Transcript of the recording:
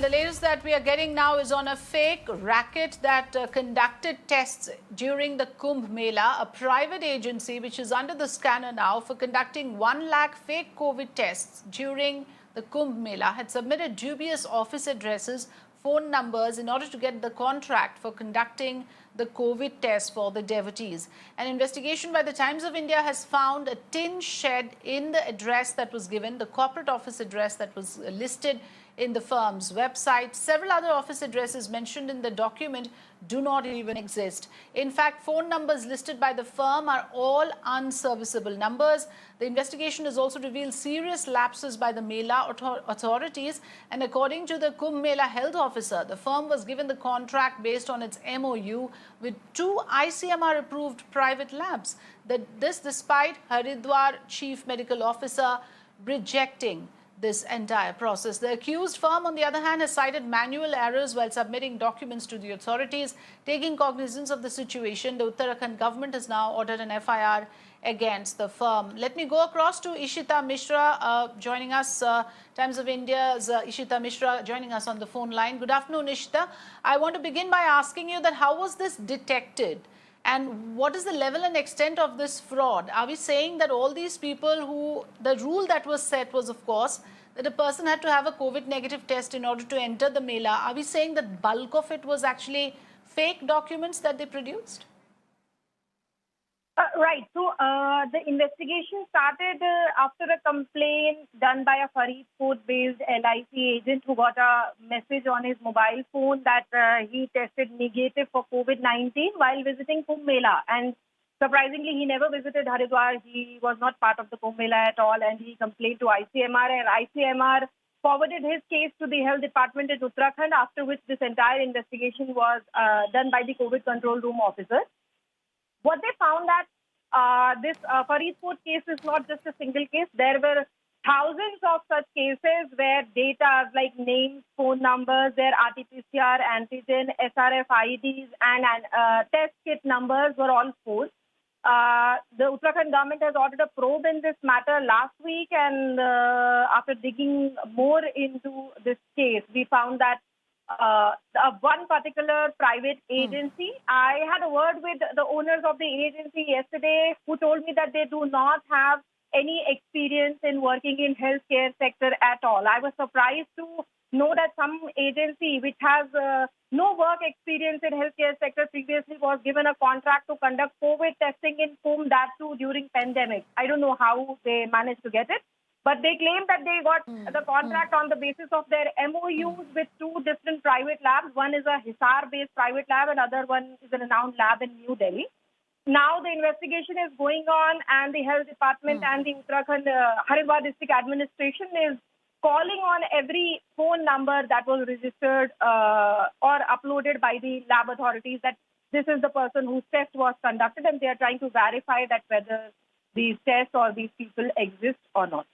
The latest that we are getting now is on a fake racket that conducted tests during the Kumbh Mela. A private agency which is under the scanner now for conducting 1 lakh fake COVID tests during the Kumbh Mela had submitted dubious office addresses, phone numbers in order to get the contract for conducting the COVID test for the devotees. An investigation by the Times of India has found a tin shed in the address that was given, the corporate office address that was listed in the firm's website. Several other office addresses mentioned in the document do not even exist. In fact, phone numbers listed by the firm are all unserviceable numbers. The investigation has also revealed serious lapses by the Mela authorities, and according to the Kumbh Mela health officer, the firm was given the contract based on its MOU with 2 ICMR-approved private labs. This despite Haridwar chief medical officer rejecting this entire process. The accused firm, on the other hand, has cited manual errors while submitting documents to the authorities. Taking cognizance of the situation, the Uttarakhand government has now ordered an FIR against the firm. Let me go across to Ishita Mishra joining us, Times of India's Ishita Mishra joining us on the phone line. Good afternoon, Ishita. I want to begin by asking you that how was this detected? And what is the level and extent of this fraud? Are we saying that all these people who, the rule that was set was, of course, that a person had to have a COVID negative test in order to enter the Mela? Are we saying that bulk of it was actually fake documents that they produced? Right. So the investigation started after a complaint done by a Faridkot-based LIC agent who got a message on his mobile phone that he tested negative for COVID-19 while visiting Kumbh Mela. And surprisingly, he never visited Haridwar. He was not part of the Kumbh Mela at all, and he complained to ICMR, and ICMR forwarded his case to the health department in Uttarakhand, after which this entire investigation was done by the COVID control room officer. What they found that this Faridkot case is not just a single case. There were thousands of such cases where data like names, phone numbers, their RT-PCR, antigen, SRF IDs, and test kit numbers were all false. The Uttarakhand government has ordered a probe in this matter last week, and after digging more into this case, we found that one particular private agency. I had a word with the owners of the agency yesterday, who told me that they do not have any experience in working in healthcare sector at all. I was surprised to know that some agency which has no work experience in healthcare sector previously was given a contract to conduct COVID testing in Kumbh, that too during pandemic. I don't know how they managed to get it, but they claim that they got the contract on the basis of their MOUs with 2 different private labs. One is a Hisar-based private lab, and another one is a renowned lab in New Delhi. Now the investigation is going on, and the health department and the Uttarakhand Haridwar district administration is calling on every phone number that was registered or uploaded by the lab authorities that this is the person whose test was conducted, and they are trying to verify that whether these tests or these people exist or not.